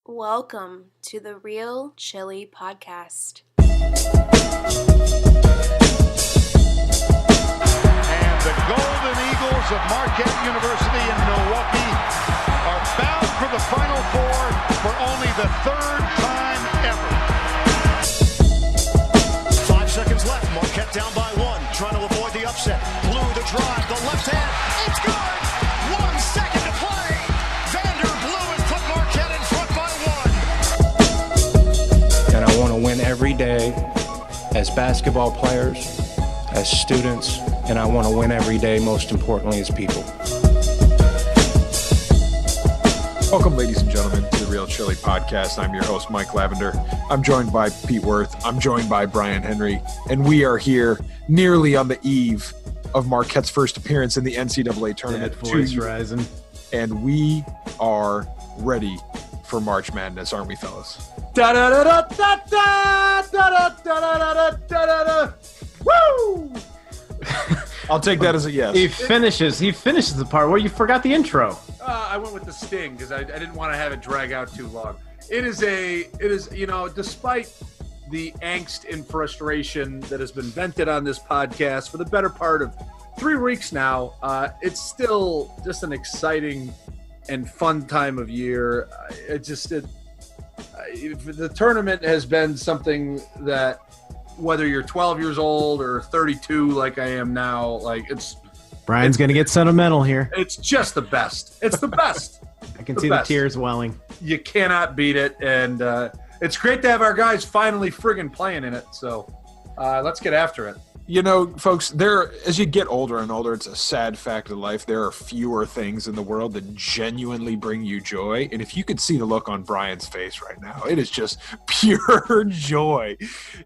Welcome to the Real Chili Podcast. And the Golden Eagles of Marquette University in Milwaukee are bound for the Final Four for only the third time ever. 5 seconds left. Marquette down by one, trying to avoid the upset. Blue the drive, the left hand. It's good. 1 second to play. Vander Blue has put Marquette in front by one. And I want to win every day as basketball players, as students, and I want to win every day, most importantly, as people. Welcome, ladies and gentlemen, to the Real Chili Podcast. I'm your host, Mike Lavender. I'm joined by Pete Worth. I'm joined by Brian Henry. And we are here nearly on the eve of Marquette's first appearance in the NCAA tournament. That voice rising. And we are ready for March Madness, aren't we, fellas? Woo! I'll take that as a yes. He finishes the part where you forgot the intro. I went with the sting because I didn't want to have it drag out too long. It is, despite the angst and frustration that has been vented on this podcast for the better part of 3 weeks now, it's still just an exciting and fun time of year. The tournament has been something that, whether you're 12 years old or 32 like I am now, Brian's going to get sentimental here. it's just the best. It's the best. I can see the tears welling. You cannot beat it, and it's great to have our guys finally friggin' playing in it. So let's get after it. You know, folks, as you get older and older, it's a sad fact of life. There are fewer things in the world that genuinely bring you joy. And if you could see the look on Brian's face right now, it is just pure joy.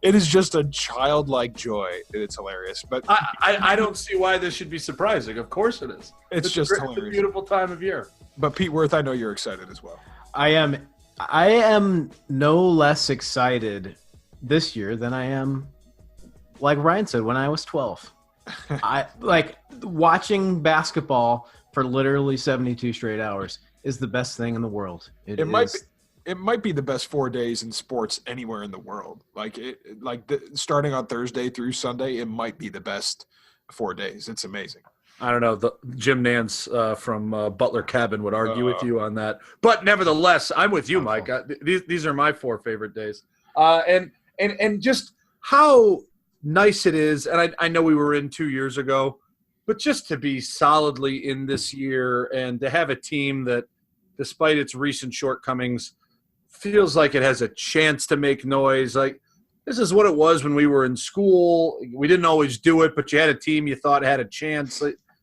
It is just a childlike joy. It's hilarious. But I don't see why this should be surprising. Of course it is. It's just hilarious. It's a beautiful time of year. But Pete Worth, I know you're excited as well. I am no less excited this year than I am, like Ryan said, when I was 12. I like watching basketball for literally 72 straight hours is the best thing in the world. It might be the best 4 days in sports anywhere in the world. Starting on Thursday through Sunday, it might be the best 4 days. It's amazing. I don't know. Jim Nance from Butler Cabin would argue with you on that. But nevertheless, I'm with you, Mike. These are my 4 favorite days. And just how nice it is, and I know we were in 2 years ago, but just to be solidly in this year and to have a team that, despite its recent shortcomings, feels like it has a chance to make noise. Like, this is what it was when we were in school. We didn't always do it, but you had a team you thought had a chance.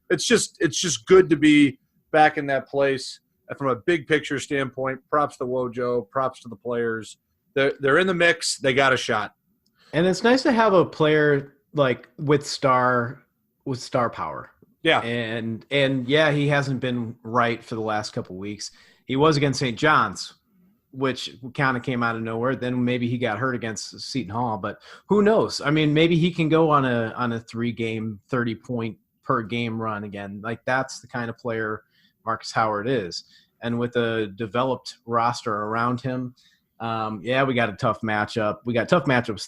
It's just good to be back in that place. And from a big picture standpoint, props to Wojo, props to the players. They're in the mix. They got a shot. And it's nice to have a player like with star power. Yeah. And yeah, he hasn't been right for the last couple of weeks. He was against St. John's, which kind of came out of nowhere. Then maybe he got hurt against Seton Hall, but who knows? I mean, maybe he can go on a 3-game, 30-point per game run again. Like, that's the kind of player Marcus Howard is. And with a developed roster around him, we got a tough matchup. We got tough matchups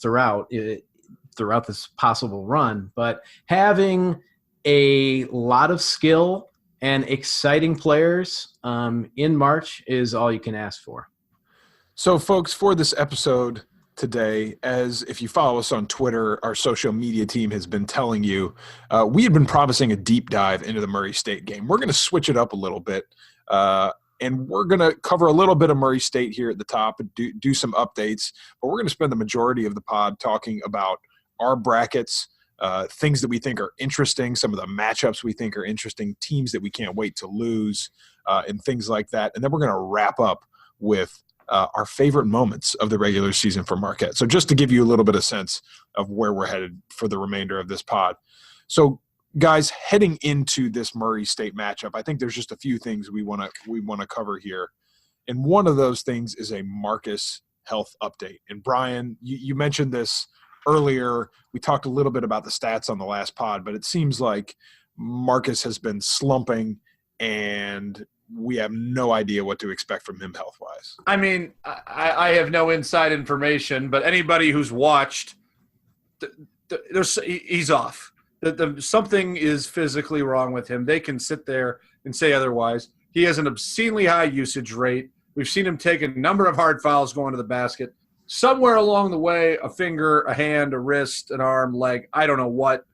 throughout this possible run, but having a lot of skill and exciting players in March is all you can ask for. So, folks, for this episode today, as if you follow us on Twitter, our social media team has been telling you, we had been promising a deep dive into the Murray State game. We're going to switch it up a little bit. And we're going to cover a little bit of Murray State here at the top and do some updates. But we're going to spend the majority of the pod talking about our brackets, things that we think are interesting, some of the matchups we think are interesting, teams that we can't wait to lose, and things like that. And then we're going to wrap up with our favorite moments of the regular season for Marquette. So just to give you a little bit of sense of where we're headed for the remainder of this pod. So, guys, heading into this Murray State matchup, I think there's just a few things we want to cover here. And one of those things is a Marcus health update. And Brian, you mentioned this earlier. We talked a little bit about the stats on the last pod, but it seems like Marcus has been slumping and we have no idea what to expect from him health-wise. I mean, I have no inside information, but anybody who's watched, he's off. Something is physically wrong with him. They can sit there and say otherwise. He has an obscenely high usage rate. We've seen him take a number of hard fouls going to the basket. Somewhere along the way, a finger, a hand, a wrist, an arm, leg, I don't know what.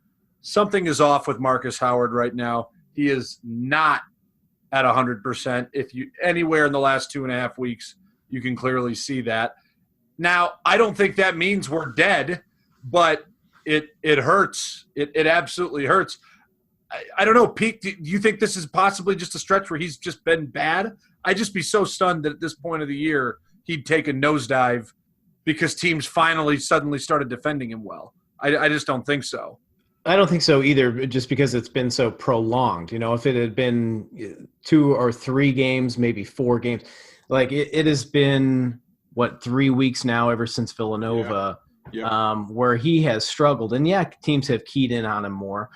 Something is off with Marcus Howard right now. He is not at 100%. If you anywhere in the last 2.5 weeks, you can clearly see that. Now, I don't think that means we're dead, but it hurts. It absolutely hurts. I don't know, Pete, do you think this is possibly just a stretch where he's just been bad? I'd just be so stunned that at this point of the year he'd take a nosedive because teams finally suddenly started defending him well. I just don't think so. I don't think so either, just because it's been so prolonged. If it had been 2 or 3 games, maybe 4 games, like it has been, 3 weeks now ever since Villanova, where he has struggled. And, teams have keyed in on him more.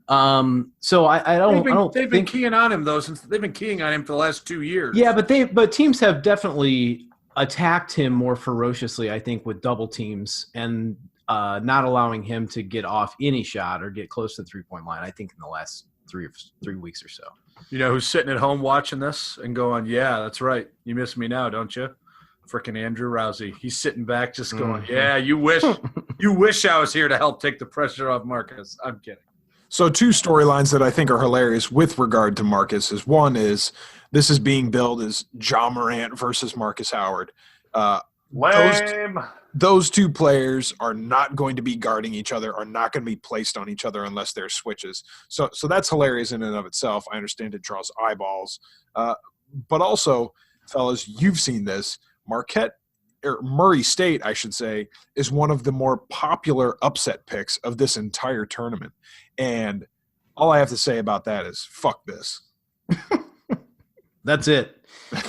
So I don't. They've been keying on him though since they've been keying on him for the last 2 years. Yeah, but teams have definitely attacked him more ferociously, I think, with double teams and not allowing him to get off any shot or get close to the 3-point line. I think in the last 3 weeks or so. You know who's sitting at home watching this and going, "Yeah, that's right. You miss me now, don't you?" Frickin' Andrew Rousey. He's sitting back just going, "Yeah, you wish I was here to help take the pressure off Marcus." I'm kidding. So 2 storylines that I think are hilarious with regard to Marcus is one is this is being billed as Ja Morant versus Marcus Howard. Lame. Those 2 players are not going to be guarding each other, are not going to be placed on each other unless there's switches. So that's hilarious in and of itself. I understand it draws eyeballs. But also, fellas, you've seen this. Marquette – or Murray State, I should say, is one of the more popular upset picks of this entire tournament. And all I have to say about that is fuck this. That's it.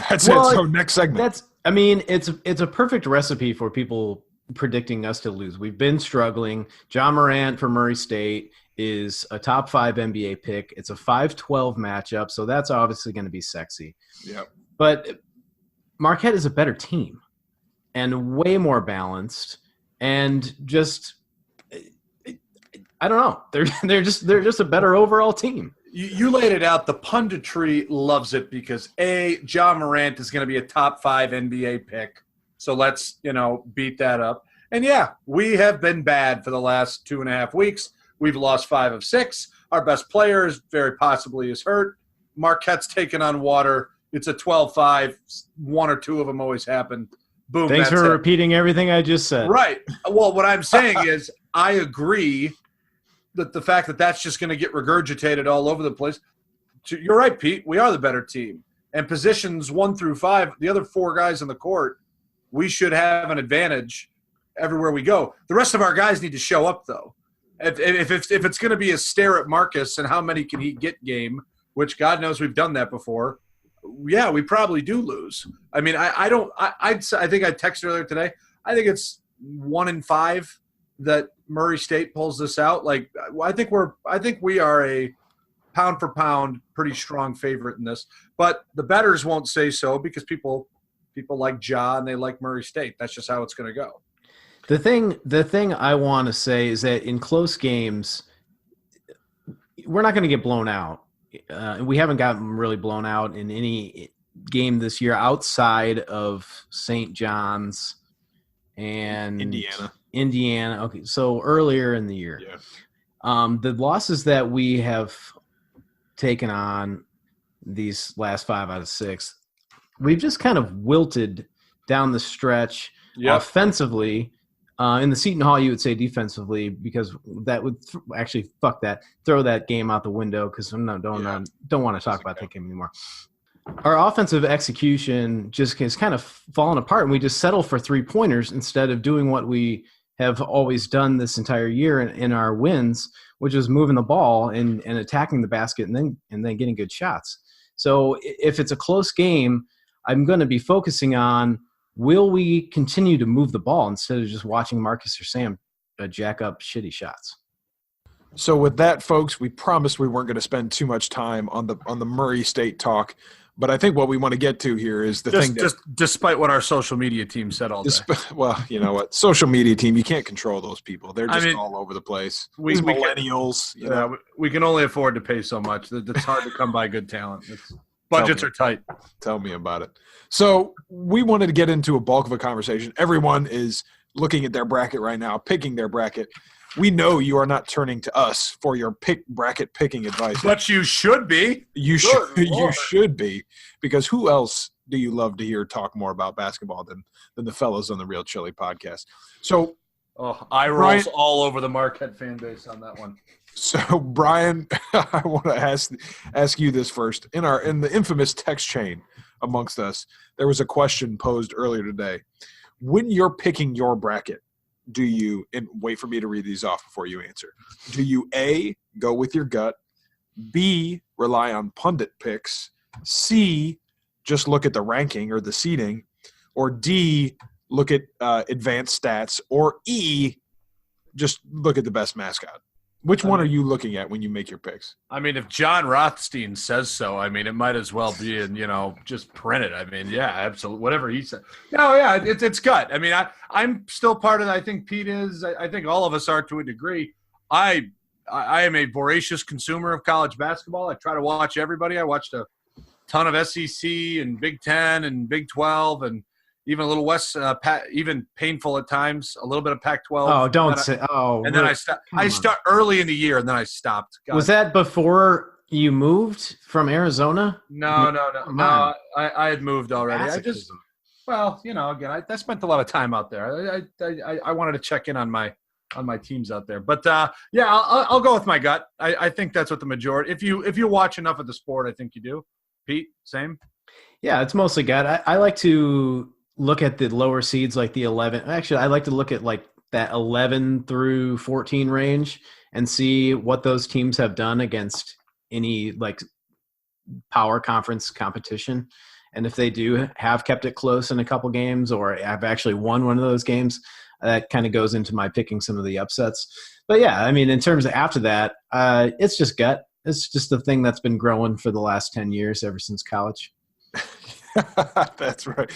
That's it. So next segment. It's a perfect recipe for people predicting us to lose. We've been struggling. Ja Morant for Murray State is a top 5 NBA pick. It's a 5-12 matchup, so that's obviously going to be sexy. Yep. But Marquette is a better team and way more balanced, and just I don't know. They're just a better overall team. You laid it out. The punditry loves it because Ja Morant is going to be a top 5 NBA pick. So let's, beat that up. And we have been bad for the last 2.5 weeks. We've lost 5 of 6. Our best player very possibly is hurt. Marquette's taken on water. It's a 12-5. 1 or 2 of them always happen. Boom. Thanks for repeating everything I just said. Right. Well, what I'm saying is I agree that the fact that that's just going to get regurgitated all over the place. You're right, Pete. We are the better team. And positions 1 through 5, the other 4 guys on the court, we should have an advantage everywhere we go. The rest of our guys need to show up, though. If it's going to be a stare at Marcus and how many can he get game, which God knows we've done that before, we probably do lose. I mean, I think I texted earlier today. I think it's 1 in 5 that Murray State pulls this out. Like, I think we are a pound for pound pretty strong favorite in this. But the bettors won't say so because people like Ja and they like Murray State. That's just how it's going to go. The thing I want to say is that in close games, we're not going to get blown out. We haven't gotten really blown out in any game this year outside of St. John's and Indiana. Okay, so earlier in the year. Yeah. The losses that we have taken on these last 5 out of 6, we've just kind of wilted down the stretch offensively. In the Seton Hall, you would say defensively, because that would actually throw that game out the window because don't want to talk about that game anymore. Our offensive execution just has kind of fallen apart, and we just settle for 3-pointers instead of doing what we have always done this entire year in our wins, which is moving the ball and attacking the basket and then getting good shots. So if it's a close game, I'm going to be focusing on, will we continue to move the ball instead of just watching Marcus or Sam jack up shitty shots? So with that, folks, we promised we weren't going to spend too much time on the Murray State talk, But I think what we want to get to here is the thing that just despite what our social media team said all day. Well, you know what? Social media team, you can't control those people. They're just all over the place. These millennials, we can only afford to pay so much. It's hard to come by good talent. Budgets are tight. Tell me about it. So we wanted to get into a bulk of a conversation. Everyone is looking at their bracket right now, picking their bracket. We know you are not turning to us for your bracket picking advice. But you should be. You should be, because who else do you love to hear talk more about basketball than the fellows on the Real Chili podcast? So eye rolls all over the Marquette fan base on that one. So Brian, I want to ask you this first. In the infamous text chain amongst us, there was a question posed earlier today. When you're picking your bracket, do you – and wait for me to read these off before you answer. Do you, A, go with your gut, B, rely on pundit picks, C, just look at the ranking or the seeding, or D, look at advanced stats, or E, just look at the best mascot? Which one are you looking at when you make your picks? I mean, if John Rothstein says so, I mean, it might as well be in, just print it. I mean, yeah, absolutely. Whatever he said. No, yeah, it's gut. I mean, I'm still part of it. I think Pete is. I think all of us are to a degree. I am a voracious consumer of college basketball. I try to watch everybody. I watched a ton of SEC and Big Ten and Big 12 and even a little West, even painful at times, a little bit of Pac-12. Oh, don't say. And then I stopped. I start early in the year, and then I stopped. Was that before you moved from Arizona? No. I had moved already. Masochism. Again, I spent a lot of time out there. I wanted to check in on my teams out there. But I'll go with my gut. I think that's what the majority. If you watch enough of the sport, I think you do. Pete, same. Yeah, it's mostly gut. I like to look at the lower seeds, like the 11. Actually, I like to look at like that 11 through 14 range and see what those teams have done against any like power conference competition. And if they do have kept it close in a couple games or have actually won one of those games, that kind of goes into my picking some of the upsets. But yeah, I mean, in terms of after that, it's just gut. It's just the thing that's been growing for the last 10 years, ever since college. That's right.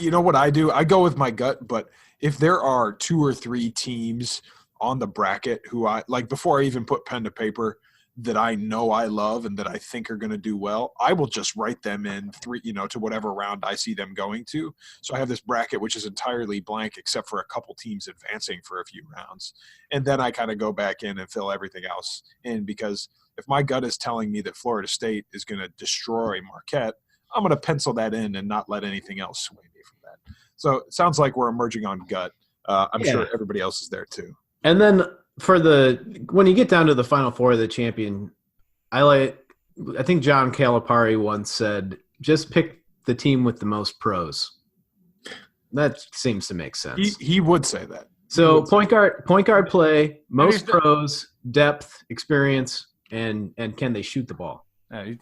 You know what I do? I go with my gut, but if there are 2 or 3 teams on the bracket who I like before I even put pen to paper that I know I love and that I think are going to do well, I will just write them in to whatever round I see them going to. So I have this bracket which is entirely blank except for a couple teams advancing for a few rounds. And then I kind of go back in and fill everything else in, because if my gut is telling me that Florida State is going to destroy Marquette, I'm going to pencil that in and not let anything else sway me from that. So it sounds like we're emerging on gut. I'm sure everybody else is there too. And then when you get down to the Final Four of the champion, I think John Calipari once said, just pick the team with the most pros. That seems to make sense. He would say that. So point guard play, most pros, depth, experience, and can they shoot the ball?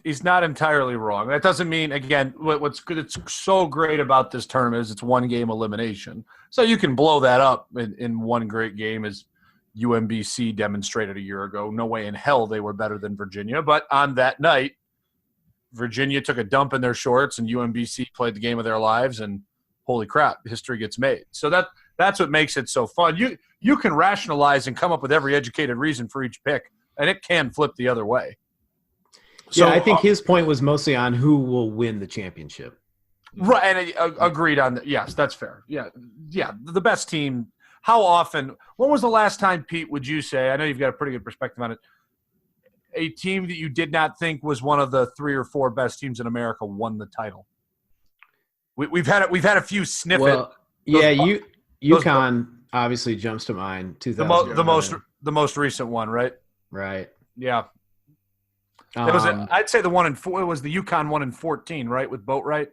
He's not entirely wrong. That doesn't mean, again, what's good. It's so great about this tournament is it's one game elimination. So you can blow that up in one great game, as UMBC demonstrated a year ago. No way in hell they were better than Virginia. But on that night, Virginia took a dump in their shorts and UMBC played the game of their lives, and holy crap, history gets made. So that's what makes it so fun. You can rationalize and come up with every educated reason for each pick, and it can flip the other way. So, I think his point was mostly on who will win the championship. Right, and agreed on that. Yes, that's fair. Yeah, the best team. How often – when was the last time, Pete, would you say – I know you've got a pretty good perspective on it – a team that you did not think was one of the 3 or 4 best teams in America won the title? We've had a few sniff it. UConn obviously jumps to mind. The most recent one, right? Right. Yeah. It was I'd say the one in 4. It was the UConn one in 14, right, with Boatwright?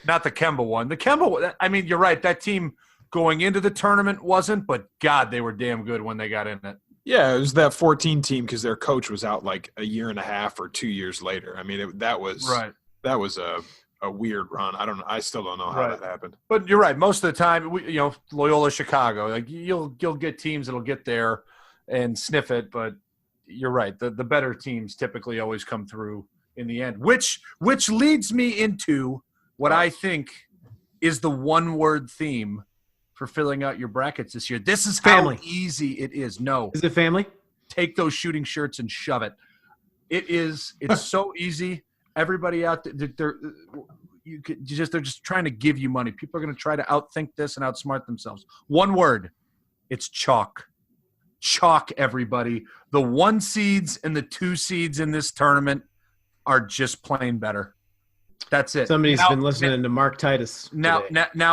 Not the Kemba one. The Kemba. I mean, you're right. That team going into the tournament wasn't, but God, they were damn good when they got in it. Yeah, it was that 14 team because their coach was out like a year and a half or 2 years later. I mean, that was a weird run. I still don't know how that happened. But you're right. Most of the time, Loyola Chicago, like you'll get teams that'll get there and sniff it, but you're right. The better teams typically always come through in the end, which leads me into what I think is the one-word theme for filling out your brackets this year. This is Family. how easy it is. No. Is it family? Take those shooting shirts and shove it. It's so easy. Everybody out there, they're just trying to give you money. People are going to try to outthink this and outsmart themselves. One word. It's chalk. Chalk, everybody. The 1 seeds and the 2 seeds in this tournament are just plain better. That's it. Somebody's been listening to Mark Titus now.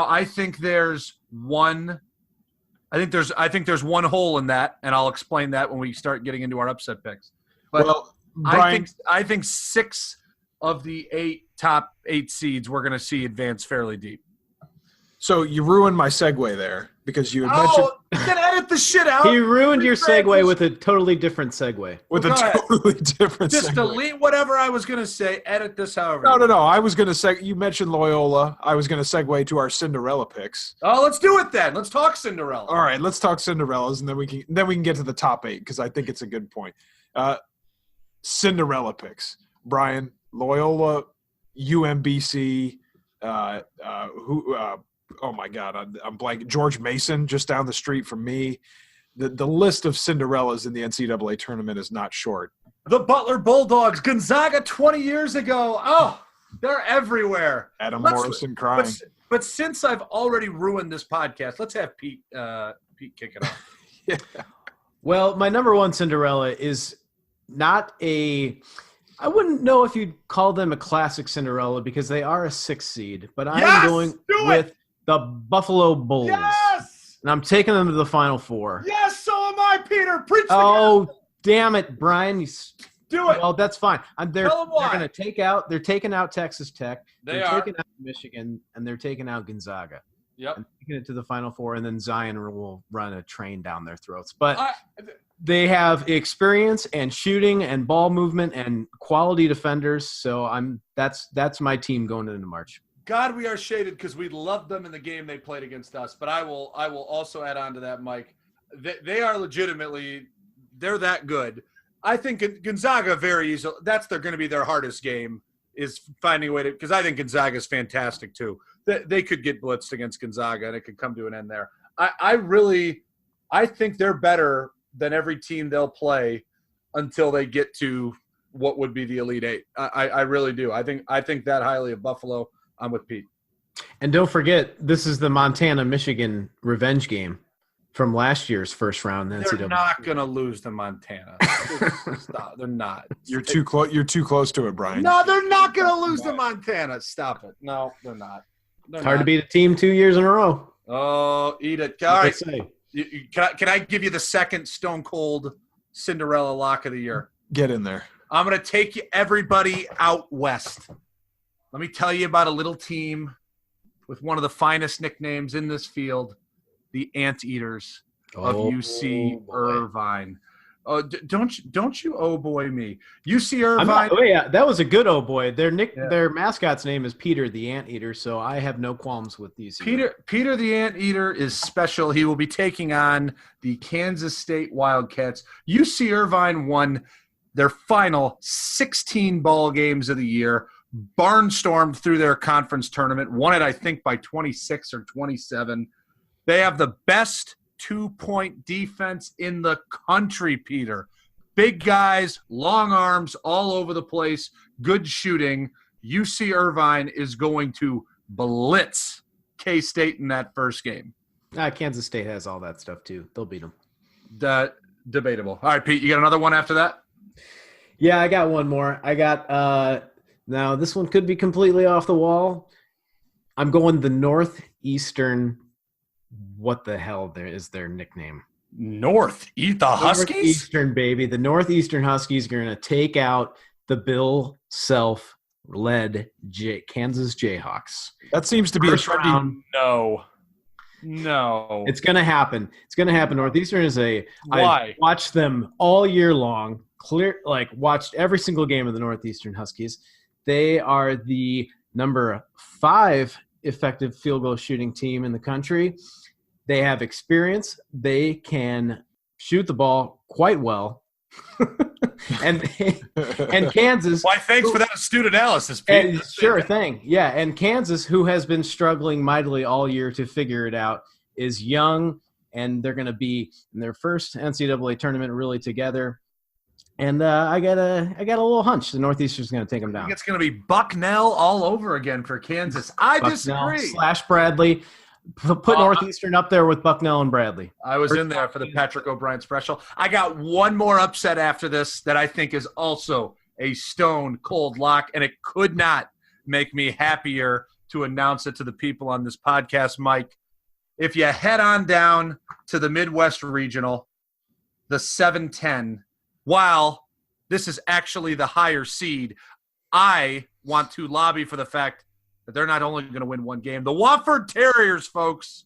I think there's one. I think there's one hole in that, and I'll explain that when we start getting into our upset picks. But Brian, I think 6 of the top 8 seeds we're going to see advance fairly deep. So you ruined my segue there because you had mentioned – then edit the shit out. He ruined your segue with a totally different segue. With a totally different Just segue. delete whatever I was going to say. Edit this however. No. I was going to you mentioned Loyola. I was going to segue to our Cinderella picks. Oh, let's do it then. Let's talk Cinderella. All right, let's talk Cinderellas, and then we can get to the top 8 because I think it's a good point. Cinderella picks. Brian, Loyola, UMBC, oh my God, I'm blank. George Mason, just down the street from me. The list of Cinderellas in the NCAA tournament is not short. The Butler Bulldogs, Gonzaga 20 years ago. Oh, they're everywhere. Adam Morrison crying. But since I've already ruined this podcast, let's have Pete kick it off. Yeah. Well, my number 1 Cinderella is not I wouldn't know if you'd call them a classic Cinderella because they are a 6 seed, but I'm going with the Buffalo Bulls. Yes! And I'm taking them to the Final Four. Yes, so am I, Peter. Preach the gospel. Damn it, Brian. Do it. Well, that's fine. They're going to they're taking out Texas Tech. They're taking out Michigan, and they're taking out Gonzaga. Yep. And taking it to the Final Four, and then Zion will run a train down their throats. But they have experience and shooting and ball movement and quality defenders. So that's my team going into March. God, we are shaded because we loved them in the game they played against us. But I will also add on to that, Mike. They are legitimately – they're that good. I think Gonzaga very easy. That's going to be their hardest game is finding a way to – because I think Gonzaga is fantastic too. They could get blitzed against Gonzaga, and it could come to an end there. I think they're better than every team they'll play until they get to what would be the Elite Eight. I really do. I think that highly of Buffalo. I'm with Pete. And don't forget, this is the Montana-Michigan revenge game from last year's first round. They're not going to lose to Montana. Stop. They're not. You're too close. You're too close to it, Brian. No, they're not going to lose to Montana. Stop it. No, they're not. It's hard to beat a team 2 years in a row. Oh, eat it. All right. Can I give you the second Stone Cold Cinderella lock of the year? Get in there. I'm going to take everybody out west. Let me tell you about a little team with one of the finest nicknames in this field, the Anteaters of UC Irvine. Oh, don't you oh boy me. UC Irvine. Yeah, that was a good oh boy. Their mascot's name is Peter the Anteater, so I have no qualms with these. Peter the Anteater is special. He will be taking on the Kansas State Wildcats. UC Irvine won their final 16 ball games of the year, barnstormed through their conference tournament, won it I think by 26 or 27. They have the best 2-point defense in the country, Peter. Big guys, long arms all over the place, good shooting. UC Irvine is going to blitz K-State in that first game. Kansas State has all that stuff too. They'll beat them. Debatable. All right, Pete, you got another one after that? Yeah, I got one more. I got now this one could be completely off the wall. I'm going the Northeastern. What the hell is their nickname? The Huskies? Northeastern, baby. The Northeastern Huskies are going to take out the Bill Self-led Kansas Jayhawks. That seems to be First a trendy. Round. No. It's going to happen. Northeastern is Why? I watched them all year long. Watched every single game of the Northeastern Huskies. They are the number 5 effective field goal shooting team in the country. They have experience. They can shoot the ball quite well. and Kansas. Why, thanks for that astute analysis, Pete. Sure thing. Yeah, and Kansas, who has been struggling mightily all year to figure it out, is young, and they're going to be in their first NCAA tournament really together. And I got a little hunch the Northeastern's going to take them down. I think it's going to be Bucknell all over again for Kansas. I disagree. / Bradley. Put Northeastern up there with Bucknell and Bradley. I was in there for the Patrick O'Brien special. I got one more upset after this that I think is also a stone cold lock, and it could not make me happier to announce it to the people on this podcast, Mike. If you head on down to the Midwest Regional, the 7-10, while this is actually the higher seed, I want to lobby for the fact that they're not only going to win one game. The Wofford Terriers, folks,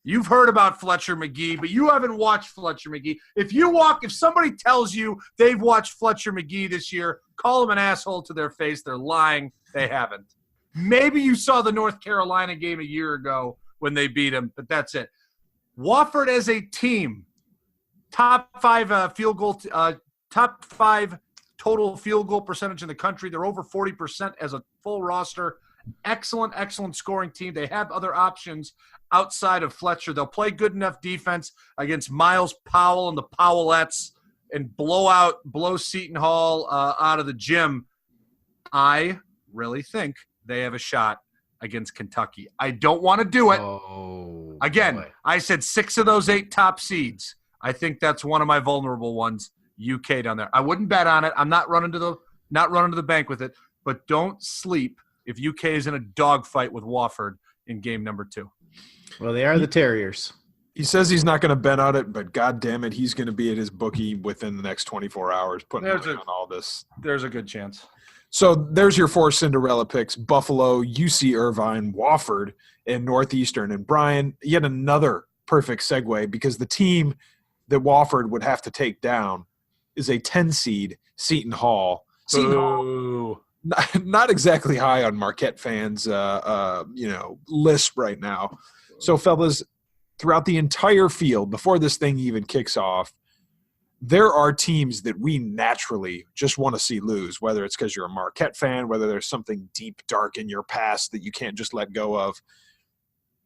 you've heard about Fletcher McGee, but you haven't watched Fletcher McGee. If somebody tells you they've watched Fletcher McGee this year, call them an asshole to their face. They're lying. They haven't. Maybe you saw the North Carolina game a year ago when they beat them, but that's it. Wofford as a team, top five total field goal percentage in the country. They're over 40% as a full roster. Excellent scoring team. They have other options outside of Fletcher. They'll play good enough defense against Miles Powell and the Powellettes and blow Seton Hall out of the gym. I really think they have a shot against Kentucky. I don't want to do it. Again, I said 6 of those 8 top seeds. I think that's one of my vulnerable ones. UK down there. I wouldn't bet on it. I'm not running to the bank with it. But don't sleep if UK is in a dogfight with Wofford in game number 2. Well, they are the Terriers. He says he's not going to bet on it, but God damn it, he's going to be at his bookie within the next 24 hours putting money on all this. There's a good chance. So there's your 4 Cinderella picks: Buffalo, UC Irvine, Wofford, and Northeastern. And Brian, yet another perfect segue, because the team that Wofford would have to take down is a 10 seed Seton Hall. Seton Hall, not exactly high on Marquette fans' list right now. So, fellas, throughout the entire field, before this thing even kicks off, there are teams that we naturally just want to see lose, whether it's because you're a Marquette fan, whether there's something deep, dark in your past that you can't just let go of.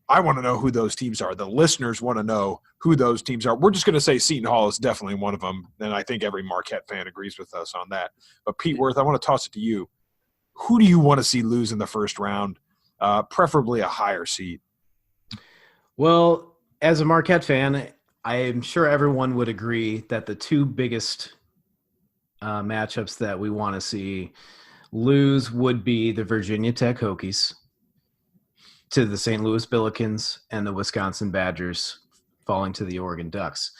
I want to know who those teams are. The listeners want to know who those teams are. We're just going to say Seton Hall is definitely one of them, and I think every Marquette fan agrees with us on that. But, Pete Worth, I want to toss it to you. Who do you want to see lose in the first round, preferably a higher seed? Well, as a Marquette fan, I am sure everyone would agree that the 2 biggest matchups that we want to see lose would be the Virginia Tech Hokies to the St. Louis Billikens and the Wisconsin Badgers falling to the Oregon Ducks.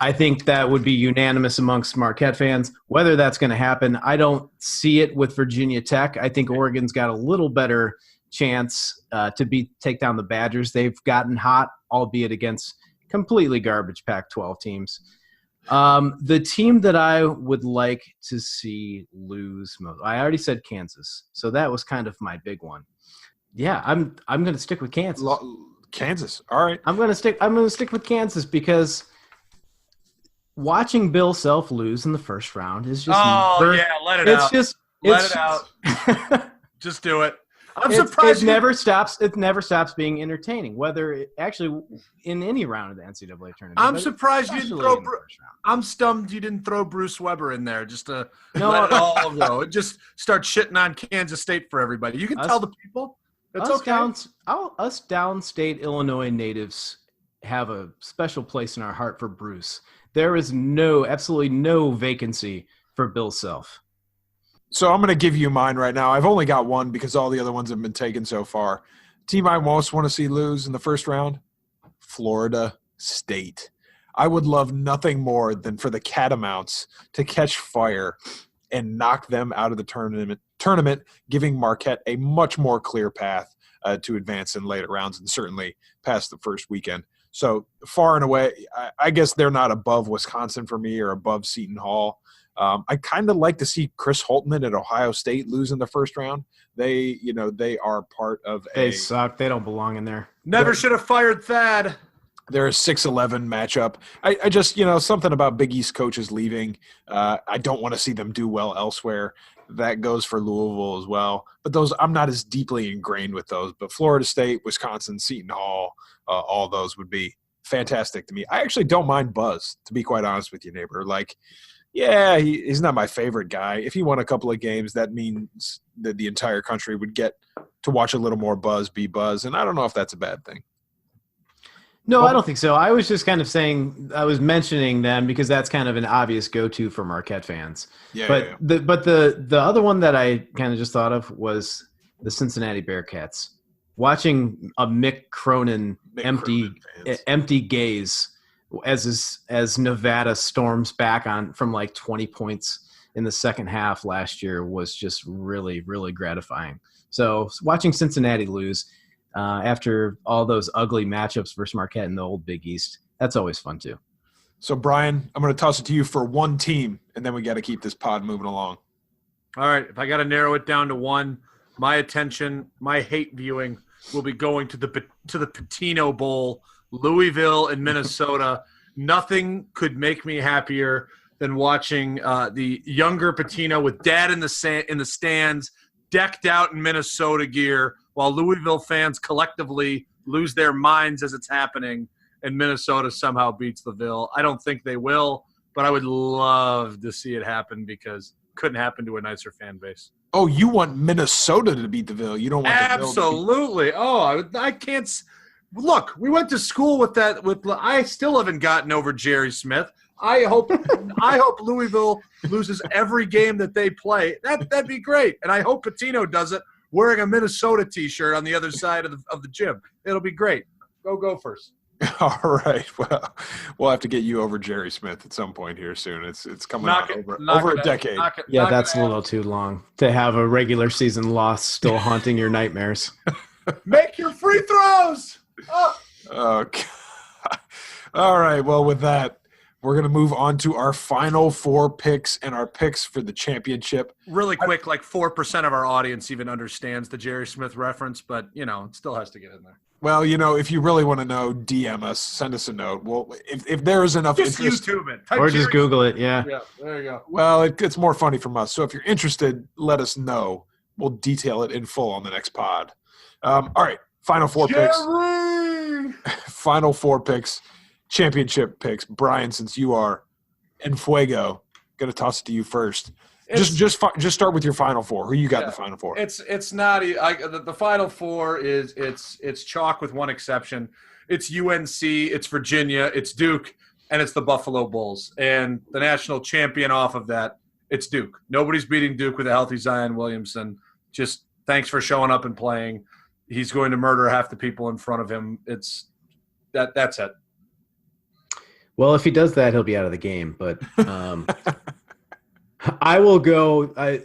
I think that would be unanimous amongst Marquette fans. Whether that's going to happen, I don't see it with Virginia Tech. I think Oregon's got a little better chance to take down the Badgers. They've gotten hot, albeit against completely garbage Pac-12 teams. The team that I would like to see lose most, I already said Kansas, so that was kind of my big one. Yeah, I'm going to stick with Kansas. Kansas, all right. I'm going to stick with Kansas because watching Bill Self lose in the first round is just let it out. Let it out. Just do it. I'm surprised it never stops being entertaining, whether it actually in any round of the NCAA tournament. I'm surprised you didn't throw. I'm stunned you didn't throw Bruce Weber in there just to let it all go. Just start shitting on Kansas State for everybody. You can tell the people. It's okay. Us downstate Illinois natives have a special place in our heart for Bruce. There is absolutely no vacancy for Bill Self. So I'm going to give you mine right now. I've only got one because all the other ones have been taken so far. Team I most want to see lose in the first round, Florida State. I would love nothing more than for the Catamounts to catch fire and knock them out of the tournament, giving Marquette a much more clear path to advance in later rounds and certainly past the first weekend. So far and away, I guess they're not above Wisconsin for me or above Seton Hall. I kind of like to see Chris Holtman at Ohio State lose in the first round. They are part of They suck. They don't belong in there. Never should have fired Thad. They're a 6-11 matchup. I just, something about Big East coaches leaving. I don't want to see them do well elsewhere. That goes for Louisville as well. But those, I'm not as deeply ingrained with those. But Florida State, Wisconsin, Seton Hall, all those would be fantastic to me. I actually don't mind Buzz, to be quite honest with you, neighbor. Like, yeah, he's not my favorite guy. If he won a couple of games, that means that the entire country would get to watch a little more Buzz be Buzz. And I don't know if that's a bad thing. No, I don't think so. I was just kind of saying, I was mentioning them because that's kind of an obvious go-to for Marquette fans. But the other one that I kind of just thought of was the Cincinnati Bearcats. Watching a Mick Cronin empty gaze as Nevada storms back on from like 20 points in the second half last year was just really, really gratifying. So watching Cincinnati lose after all those ugly matchups versus Marquette in the old Big East, that's always fun too. So, Brian, I'm going to toss it to you for one team, and then we got to keep this pod moving along. All right, if I got to narrow it down to one, my attention, my hate viewing will be going to the Pitino Bowl, Louisville and Minnesota. Nothing could make me happier than watching the younger Pitino with dad in the stands, decked out in Minnesota gear, while Louisville fans collectively lose their minds as it's happening, and Minnesota somehow beats the Ville. I don't think they will, but I would love to see it happen because it couldn't happen to a nicer fan base. Oh, you want Minnesota to beat the Ville? You don't want Absolutely. I can't. Look, we went to school with that. I still haven't gotten over Jerry Smith. I hope Louisville loses every game that they play. That'd be great, and I hope Pitino does it wearing a Minnesota T-shirt on the other side of the gym. It'll be great. Go Gophers. All right. Well, we'll have to get you over Jerry Smith at some point here soon. It's coming over a decade. That's a little too long to have a regular season loss still haunting your nightmares. Make your free throws. Oh, God. All right. Well, with that, we're going to move on to our final four picks and our picks for the championship. Really quick, like 4% of our audience even understands the Jerry Smith reference, but, it still has to get in there. Well, if you really want to know, DM us, send us a note. Well, if there is enough just interest. YouTube it. Or just Google it, yeah. Yeah, there you go. Well, it's more funny from us. So if you're interested, let us know. We'll detail it in full on the next pod. All right, final four picks. Final four picks, championship picks. Brian, since you are en fuego, going to toss it to you first. Just start with your final four. Who you got in the final four? It's not the final four is it's chalk with one exception. It's UNC, it's Virginia, it's Duke, and it's the Buffalo Bulls. And the national champion off of that, it's Duke. Nobody's beating Duke with a healthy Zion Williamson. Just thanks for showing up and playing. He's going to murder half the people in front of him. That's it. Well, if he does that, he'll be out of the game. But I will go.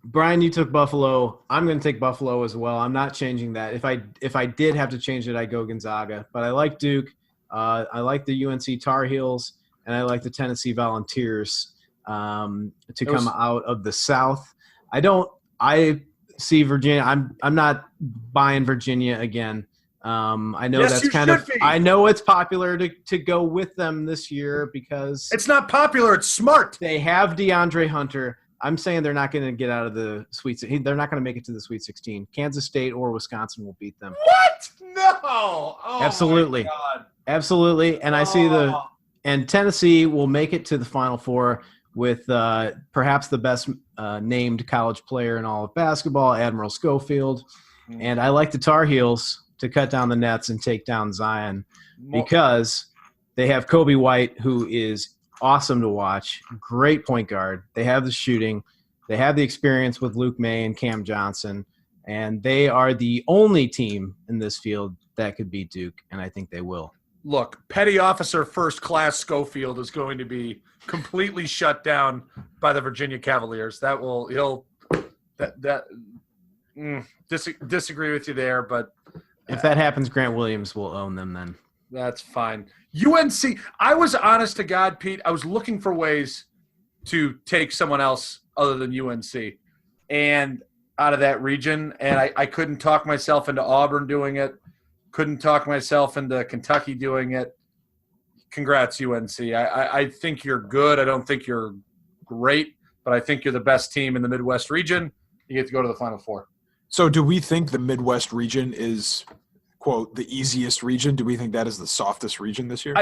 Brian, you took Buffalo. I'm going to take Buffalo as well. I'm not changing that. If I did have to change it, I'd go Gonzaga. But I like Duke. I like the UNC Tar Heels, and I like the Tennessee Volunteers to come out of the South. I see Virginia. I'm not buying Virginia again. I know I know it's popular to go with them this year because it's not popular. It's smart. They have DeAndre Hunter. I'm saying they're not going to get out of the Sweet. They're not going to make it to the Sweet 16. Kansas State or Wisconsin will beat them. What? No. Oh, absolutely. My God. Absolutely. And I see and Tennessee will make it to the Final Four with perhaps the best named college player in all of basketball, Admiral Schofield. And I like the Tar Heels to cut down the nets and take down Zion because they have Kobe White, who is awesome to watch, great point guard. They have the shooting. They have the experience with Luke May and Cam Johnson, and they are the only team in this field that could beat Duke, and I think they will. Look, Petty Officer First Class Schofield is going to be completely shut down by the Virginia Cavaliers. Disagree with you there, but if that happens, Grant Williams will own them then. That's fine. UNC, I was honest to God, Pete, I was looking for ways to take someone else other than UNC and out of that region, and I couldn't talk myself into Auburn doing it. couldn't talk myself into Kentucky doing it. Congrats, UNC. I think you're good. I don't think you're great, but I think you're the best team in the Midwest region. You get to go to the Final Four. So do we think the Midwest region is, quote, the easiest region? Do we think that is the softest region this year?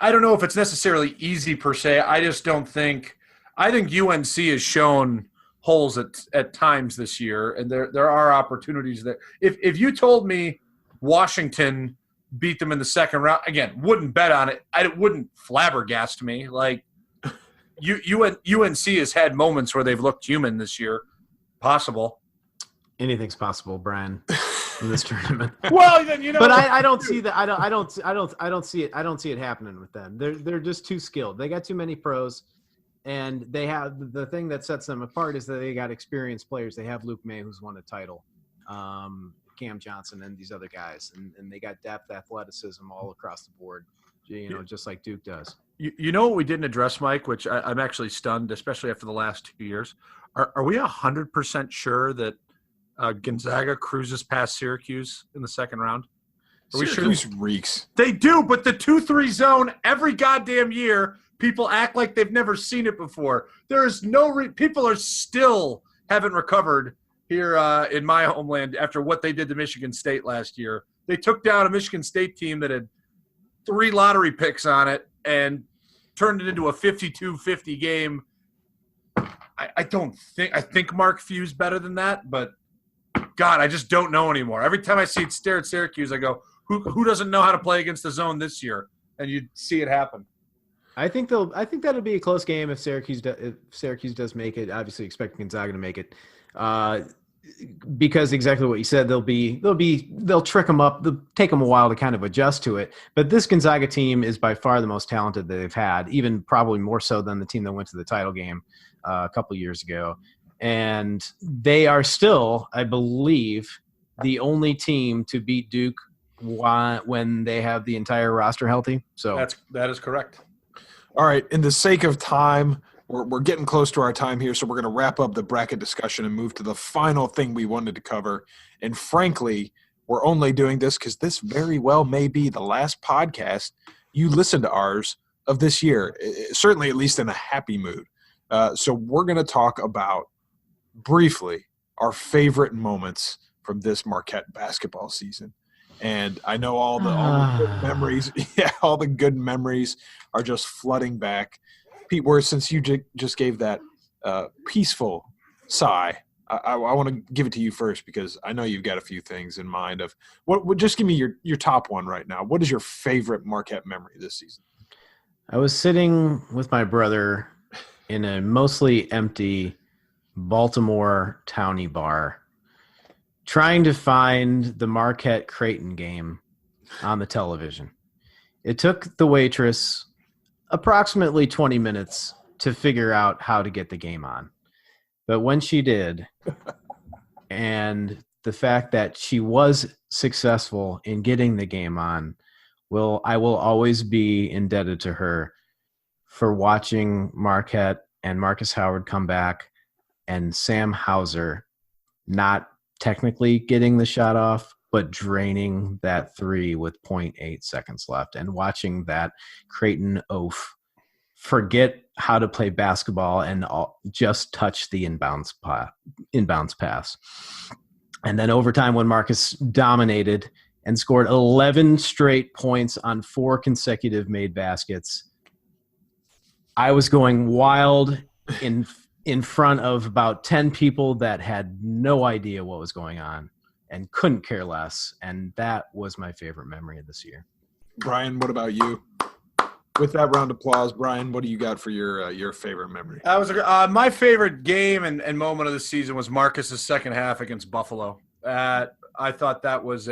I don't know if it's necessarily easy per se. I just don't think – I think UNC has shown holes at times this year, and there are opportunities there. If you told me Washington beat them in the second round, again, wouldn't bet on it. It wouldn't flabbergast me. Like UNC has had moments where they've looked human this year. Possible. Anything's possible, Brian, in this tournament. Well, then But I don't see that. I don't see it. I don't see it happening with them. They're just too skilled. They got too many pros, and they have the thing that sets them apart is that they got experienced players. They have Luke May, who's won a title, Cam Johnson, and these other guys, and they got depth, athleticism all across the board. Just like Duke does. You know what we didn't address, Mike, which I'm actually stunned, especially after the last 2 years. Are we 100% sure that Gonzaga cruises past Syracuse in the second round? Are Syracuse we sure? reeks. They do, but the 2-3 zone every goddamn year, people act like they've never seen it before. There is no people are still haven't recovered here in my homeland after what they did to Michigan State last year. They took down a Michigan State team that had 3 lottery picks on it and turned it into a 52-50 game. I think Mark Few's better than that, but God, I just don't know anymore. Every time I see it stare at Syracuse, I go, who doesn't know how to play against the zone this year? And you see it happen. I think that'll be a close game if Syracuse does make it. Obviously, expect Gonzaga to make it, because exactly what you said. They'll trick them up. They'll take them a while to kind of adjust to it. But this Gonzaga team is by far the most talented that they've had, even probably more so than the team that went to the title game a couple years ago. And they are still, I believe, the only team to beat Duke when they have the entire roster healthy. So that is correct. All right. In the sake of time, we're getting close to our time here, so we're going to wrap up the bracket discussion and move to the final thing we wanted to cover. And frankly, we're only doing this because this very well may be the last podcast you listen to ours of this year, certainly at least in a happy mood. So we're going to talk about briefly our favorite moments from this Marquette basketball season. And I know all the good memories. Yeah, all the good memories are just flooding back. Pete, since you just gave that peaceful sigh, I want to give it to you first because I know you've got a few things in mind of what. Just give me your top one right now. What is your favorite Marquette memory this season? I was sitting with my brother in a mostly empty Baltimore townie bar, trying to find the Marquette Creighton game on the television. It took the waitress approximately 20 minutes to figure out how to get the game on. But when she did, and the fact that she was successful in getting the game on, I will always be indebted to her for watching Marquette and Marcus Howard come back and Sam Hauser not technically getting the shot off, but draining that three with 0.8 seconds left and watching that Creighton oaf forget how to play basketball and just touch the inbounds pass. And then overtime when Marcus dominated and scored 11 straight points on 4 consecutive made baskets, I was going wild in front of about 10 people that had no idea what was going on and couldn't care less. And that was my favorite memory of this year. Brian, what about you? With that round of applause, Brian, what do you got for your favorite memory? My favorite game and moment of the season was Marcus's second half against Buffalo. I thought that was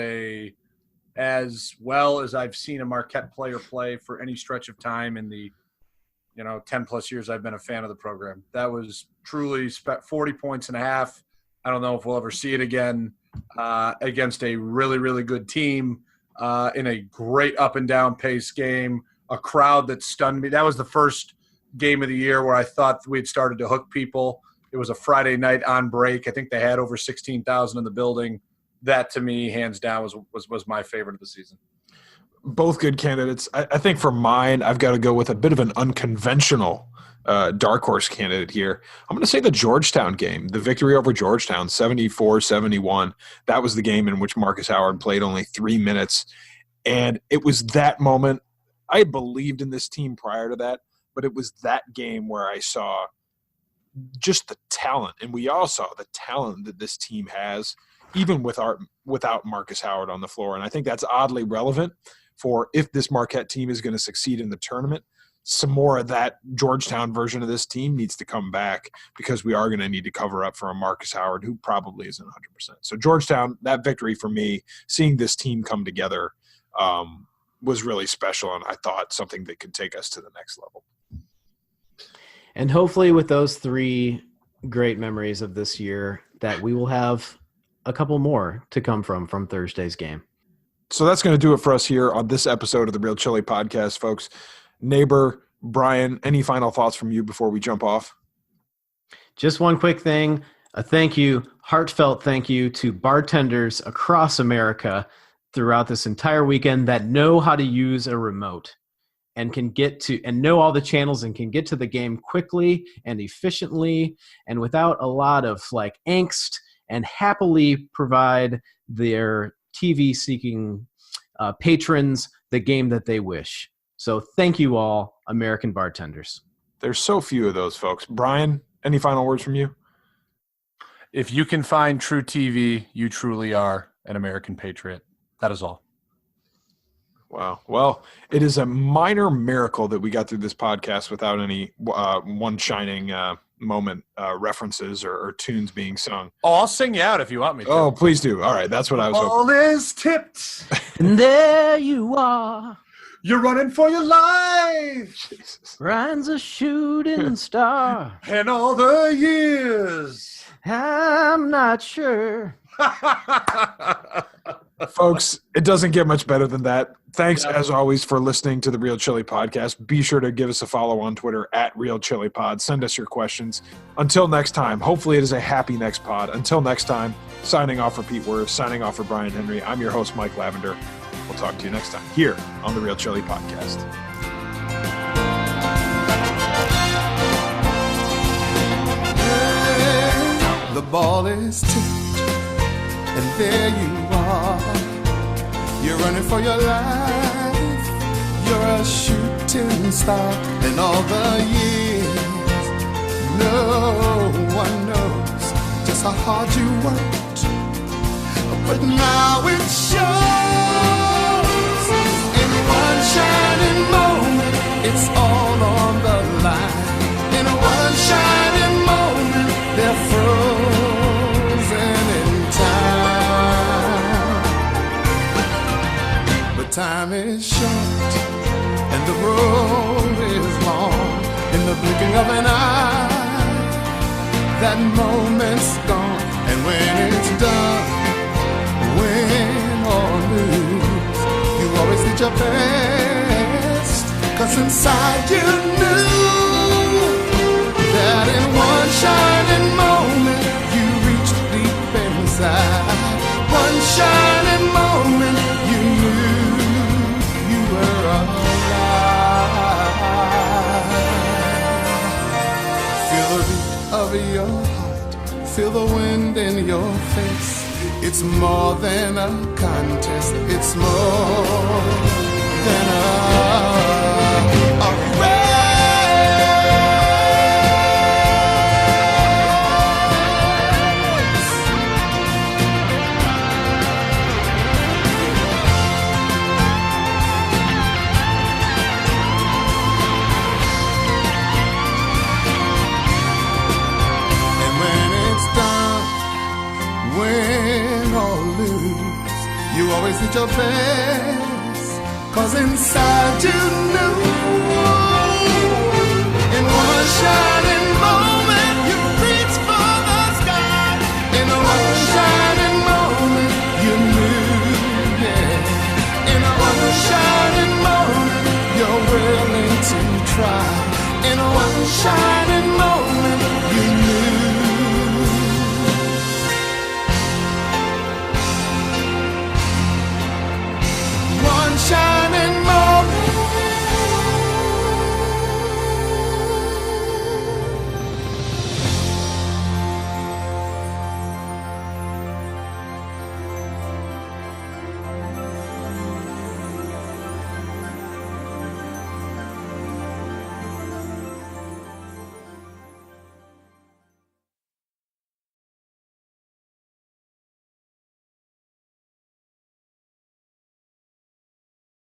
as well as I've seen a Marquette player play for any stretch of time in the 10-plus years I've been a fan of the program. That was truly 40 points and a half. I don't know if we'll ever see it again against a really, really good team in a great up-and-down pace game, a crowd that stunned me. That was the first game of the year where I thought we'd started to hook people. It was a Friday night on break. I think they had over 16,000 in the building. that to me, hands down, was my favorite of the season. Both good candidates. I think for mine, I've got to go with a bit of an unconventional dark horse candidate here. I'm going to say the Georgetown game, the victory over Georgetown, 74-71. That was the game in which Marcus Howard played only 3 minutes. And it was that moment. I believed in this team prior to that, but it was that game where I saw just the talent. And we all saw the talent that this team has, even without Marcus Howard on the floor. And I think that's oddly relevant for if this Marquette team is going to succeed in the tournament. Some more of that Georgetown version of this team needs to come back, because we are going to need to cover up for a Marcus Howard who probably isn't 100%. So Georgetown, that victory for me, seeing this team come together was really special, and I thought something that could take us to the next level. And hopefully with those 3 great memories of this year, that we will have a couple more to come from Thursday's game. So that's going to do it for us here on this episode of the Real Chili Podcast, folks. Neighbor, Brian, any final thoughts from you before we jump off? Just one quick thing. A thank you, heartfelt thank you to bartenders across America throughout this entire weekend that know how to use a remote and can get to and know all the channels and can get to the game quickly and efficiently and without a lot of angst, and happily provide their TV-seeking patrons the game that they wish. So thank you all, American bartenders. There's so few of those folks. Brian, any final words from you? If you can find true TV, you truly are an American patriot. That is all. Wow. Well, it is a minor miracle that we got through this podcast without any one shining moment references or tunes being sung. Oh, I'll sing you out if you want me to. Oh, please do. All right. That's what I was hoping. All is tipped. And there you are. You're running for your life. Jesus. Ryan's a shooting star. And all the years. I'm not sure. Folks, it doesn't get much better than that. Thanks, as always, for listening to the Real Chili Podcast. Be sure to give us a follow on Twitter @RealChiliPod. Send us your questions. Until next time, hopefully it is a happy next pod. Until next time, signing off for Pete Wirth, signing off for Brian Henry. I'm your host, Mike Lavender. We'll talk to you next time here on the Real Chili Podcast. The ball is tipped, and there you are. You're running for your life. You're a shooting star. And all the years, no one knows just how hard you worked. But now it shows. In one shining moment, it's all on the line. In one shining moment, they're frozen in time. But time is short and the road is long. In the blinking of an eye, that moment's gone. And when it's done, win or lose, you always did your best. 'Cause inside you knew that in one shining moment you reached deep inside. One shining moment you knew you were alive. Feel the beat of your heart, feel the wind in your face. It's more than a contest, it's more than a race. And when it's done, win or lose, you always did your best. 'Cause inside you